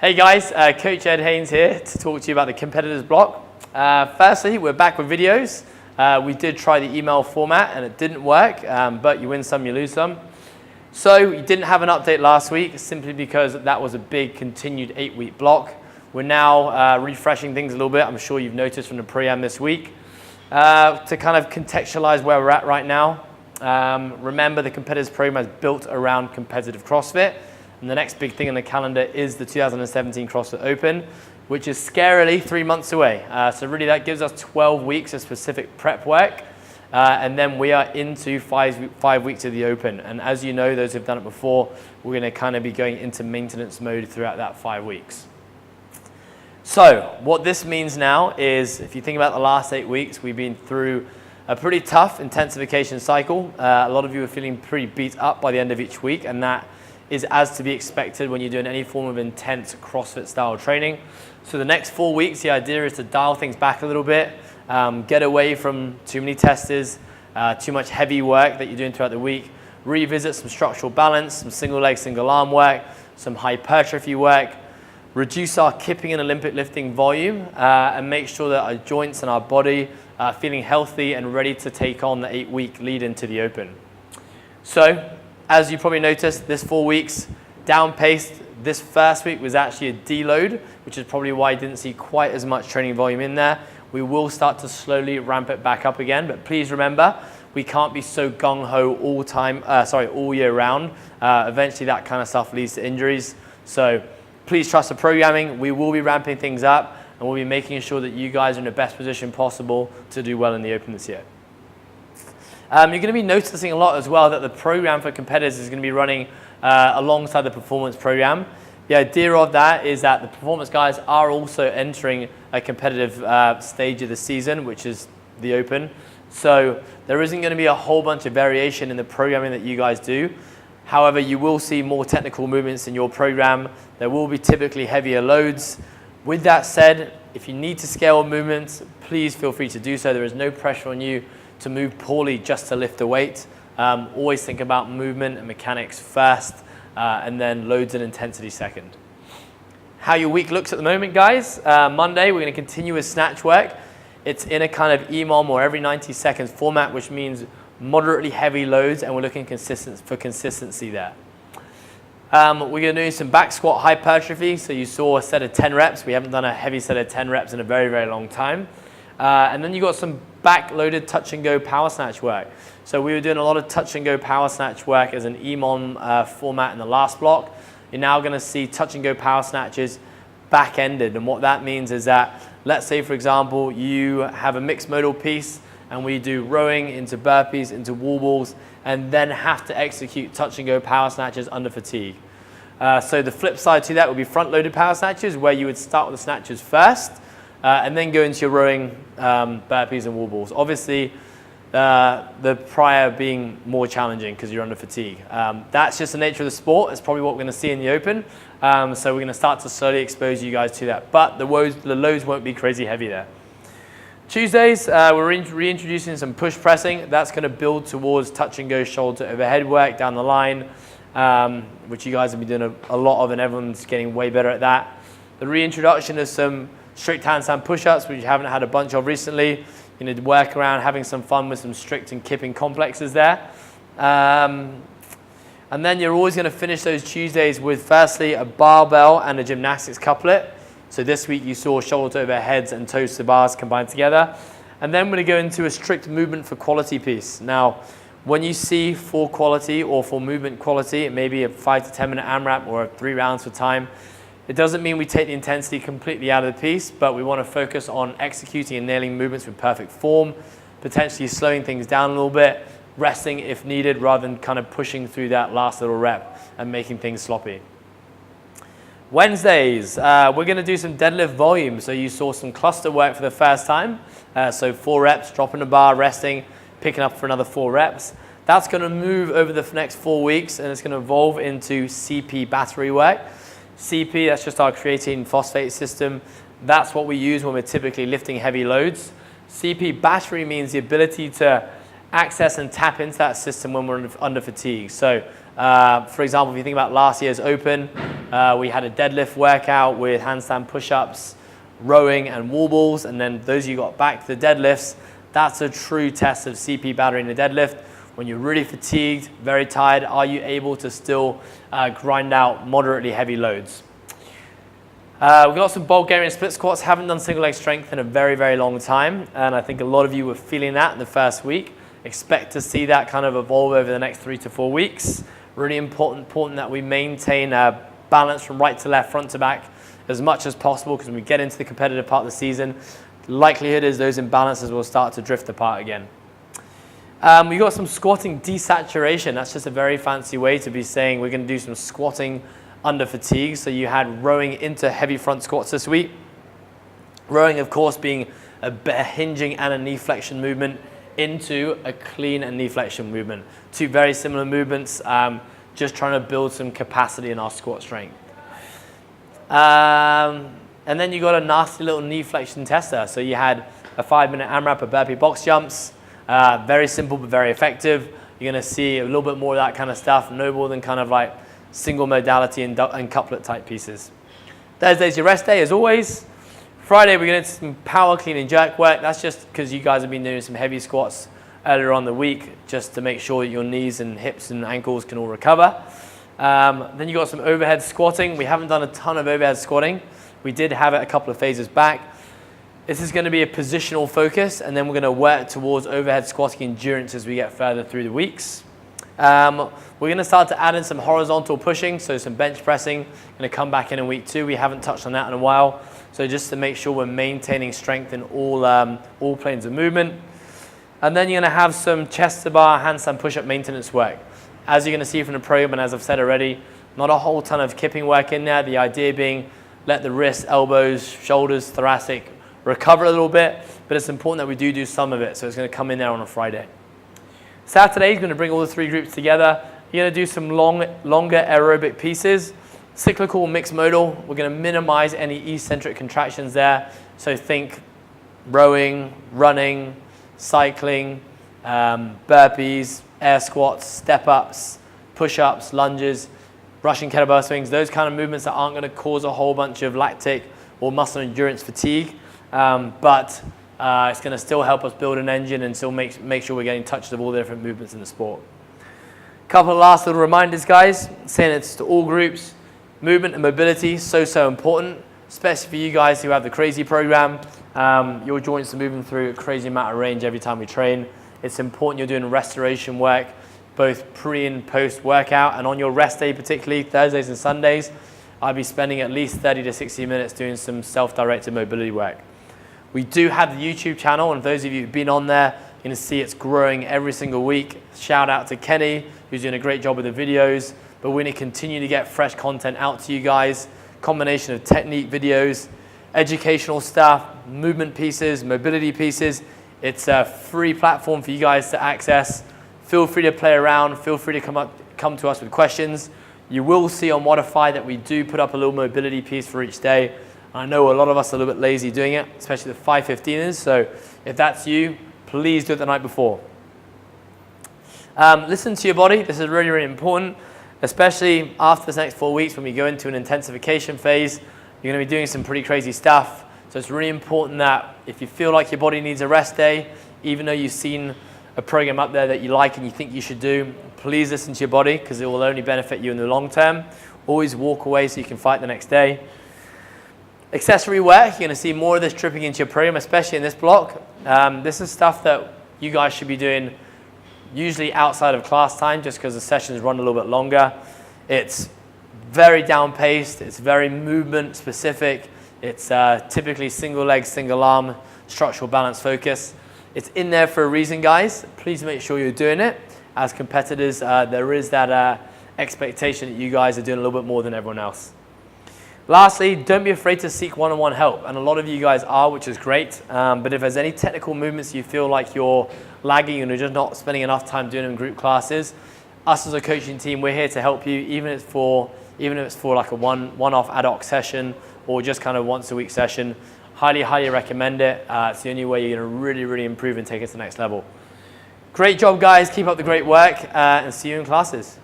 Hey guys, Coach Ed Haynes here to talk to you about the competitors block. Firstly, we're back with videos. We did try the email format and it didn't work, but you win some, you lose some. So we didn't have an update last week simply because that was a big continued 8-week block. We're now refreshing things a little bit. I'm sure you've noticed from the program this week. To kind of contextualize where we're at right now, remember the competitors program is built around competitive CrossFit. And the next big thing on the calendar is the 2017 CrossFit Open, which is scarily 3 months away. So really that gives us 12 weeks of specific prep work. And then we are into five weeks of the Open. And as you know, those who've done it before, we're going to kind of be going into maintenance mode throughout that 5 weeks. So what this means now is, if you think about the last 8 weeks, we've been through a pretty tough intensification cycle. A lot of you are feeling pretty beat up by the end of each week, and that is as to be expected when you're doing any form of intense CrossFit style training. So the next 4 weeks, the idea is to dial things back a little bit, get away from too many testers, too much heavy work that you're doing throughout the week, revisit some structural balance, some single leg, single arm work, some hypertrophy work, reduce our kipping and Olympic lifting volume, and make sure that our joints and our body are feeling healthy and ready to take on the 8-week lead into the Open. So, as you probably noticed, this 4 weeks down-paced. This first week was actually a deload, which is probably why I didn't see quite as much training volume in there. We will start to slowly ramp it back up again, but please remember, we can't be so gung-ho all year round. Eventually that kind of stuff leads to injuries. So please trust the programming. We will be ramping things up, and we'll be making sure that you guys are in the best position possible to do well in the Open this year. You're going to be noticing a lot as well that the program for competitors is going to be running alongside the performance program. The idea of that is that the performance guys are also entering a competitive stage of the season, which is the Open. So there isn't going to be a whole bunch of variation in the programming that you guys do. However, you will see more technical movements in your program. There will be typically heavier loads. With that said, if you need to scale movements, please feel free to do so. There is no pressure on you to move poorly just to lift the weight. Always think about movement and mechanics first, and then loads and intensity second. How your week looks at the moment, guys. Monday, we're going to continue with snatch work. It's in a kind of EMOM or every 90 seconds format, which means moderately heavy loads, and we're looking for consistency there. We're going to do some back squat hypertrophy. So you saw a set of 10 reps. We haven't done a heavy set of 10 reps in a very, very long time. And then you got some back-loaded touch and go power snatch work. So we were doing a lot of touch and go power snatch work as an EMOM format in the last block. You're now going to see touch and go power snatches back-ended. And what that means is that, let's say for example, you have a mixed modal piece and we do rowing into burpees, into wall balls, and then have to execute touch and go power snatches under fatigue. So the flip side to that would be front-loaded power snatches, where you would start with the snatches first, and then go into your rowing, burpees and wall balls. Obviously, the prior being more challenging because you're under fatigue. That's just the nature of the sport. It's probably what we're going to see in the Open. So we're going to start to slowly expose you guys to that. But the loads won't be crazy heavy there. Tuesdays, we're reintroducing some push pressing. That's going to build towards touch and go shoulder overhead work down the line, which you guys have been doing a lot of, and everyone's getting way better at that. The reintroduction of some strict handstand push-ups, which you haven't had a bunch of recently. You need to work around having some fun with some strict and kipping complexes there. And then you're always going to finish those Tuesdays with firstly a barbell and a gymnastics couplet. So this week you saw shoulder to overheads and toes to bars combined together. And then we're going to go into a strict movement for quality piece. Now, when you see for quality or for movement quality, it may be a 5 to 10 minute AMRAP or 3 rounds for time. It doesn't mean we take the intensity completely out of the piece, but we want to focus on executing and nailing movements with perfect form, potentially slowing things down a little bit, resting if needed, rather than kind of pushing through that last little rep and making things sloppy. Wednesdays, we're going to do some deadlift volume. So you saw some cluster work for the first time. So 4 reps, dropping the bar, resting, picking up for another 4 reps. That's going to move over the next 4 weeks, and it's going to evolve into CP battery work. CP, that's just our creatine phosphate system. That's what we use when we're typically lifting heavy loads. CP battery means the ability to access and tap into that system when we're under fatigue. So, for example, if you think about last year's Open, We had a deadlift workout with handstand push-ups, rowing and wall balls, and then those of you got back to the deadlifts, that's a true test of CP battery in the deadlift. When you're really fatigued, very tired, are you able to still grind out moderately heavy loads? We've got some Bulgarian split squats. Haven't done single leg strength in a very, very long time, and I think a lot of you were feeling that in the first week. Expect to see that kind of evolve over the next 3 to 4 weeks. Really important that we maintain balance from right to left, front to back as much as possible, because when we get into the competitive part of the season, the likelihood is those imbalances will start to drift apart again. We've got some squatting desaturation. That's just a very fancy way to be saying we're going to do some squatting under fatigue. So you had rowing into heavy front squats this week. Rowing, of course, being a hinging and a knee flexion movement into a clean and knee flexion movement. Two very similar movements, just trying to build some capacity in our squat strength. And then you got a nasty little knee flexion tester. So you had a 5-minute AMRAP, a burpee box jumps. Very simple but very effective. You're going to see a little bit more of that kind of stuff, no more than kind of like single modality and couplet type pieces. Thursday's your rest day as always. Friday we're going to do some power clean and jerk work. That's just because you guys have been doing some heavy squats earlier on the week, just to make sure that your knees and hips and ankles can all recover. Then you got some overhead squatting. We haven't done a ton of overhead squatting. We did have it a couple of phases back. This is going to be a positional focus, and then we're going to work towards overhead squatting endurance as we get further through the weeks. We're going to start to add in some horizontal pushing, so some bench pressing. Going to come back in week 2. We haven't touched on that in a while. So just to make sure we're maintaining strength in all planes of movement. And then you're going to have some chest to bar, handstand push-up maintenance work. As you're going to see from the program, and as I've said already, not a whole ton of kipping work in there. The idea being let the wrists, elbows, shoulders, thoracic recover a little bit, but it's important that we do some of it. So it's going to come in there on a Friday. Saturday is going to bring all the 3 groups together. You're going to do some longer aerobic pieces. Cyclical, mixed modal. We're going to minimize any eccentric contractions there. So think rowing, running, cycling, burpees, air squats, step-ups, push-ups, lunges, Russian kettlebell swings, those kind of movements that aren't going to cause a whole bunch of lactic or muscle endurance fatigue, but it's going to still help us build an engine and still make sure we're getting touched of all the different movements in the sport. Couple of last little reminders, guys, saying it's to all groups. Movement and mobility, so important, especially for you guys who have the crazy program. Your joints are moving through a crazy amount of range every time we train. It's important you're doing restoration work, both pre and post workout, and on your rest day, particularly Thursdays and Sundays, I'll be spending at least 30 to 60 minutes doing some self-directed mobility work. We do have the YouTube channel, and those of you who've been on there, you're going to see it's growing every single week. Shout out to Kenny, who's doing a great job with the videos. But we're going to continue to get fresh content out to you guys. Combination of technique videos, educational stuff, movement pieces, mobility pieces. It's a free platform for you guys to access. Feel free to play around. Feel free to come to us with questions. You will see on Modify that we do put up a little mobility piece for each day. I know a lot of us are a little bit lazy doing it, especially the 5:15ers. So if that's you, please do it the night before. Listen to your body. This is really, really important, especially after this next 4 weeks when we go into an intensification phase. You're going to be doing some pretty crazy stuff. So it's really important that if you feel like your body needs a rest day, even though you've seen a program up there that you like and you think you should do, please listen to your body, because it will only benefit you in the long term. Always walk away so you can fight the next day. Accessory work, you're going to see more of this dripping into your program, especially in this block. This is stuff that you guys should be doing usually outside of class time, just because the sessions run a little bit longer. It's very down-paced, it's very movement specific, it's typically single leg, single arm, structural balance focus. It's in there for a reason, guys. Please make sure you're doing it. As competitors, there is that expectation that you guys are doing a little bit more than everyone else. Lastly, don't be afraid to seek one-on-one help, and a lot of you guys are, which is great, but if there's any technical movements you feel like you're lagging and you're just not spending enough time doing in group classes, us as a coaching team, we're here to help you, even if it's for like a one-off ad hoc session or just kind of once a week session. Highly recommend it. It's the only way you're going to really, really improve and take it to the next level. Great job, guys. Keep up the great work, and see you in classes.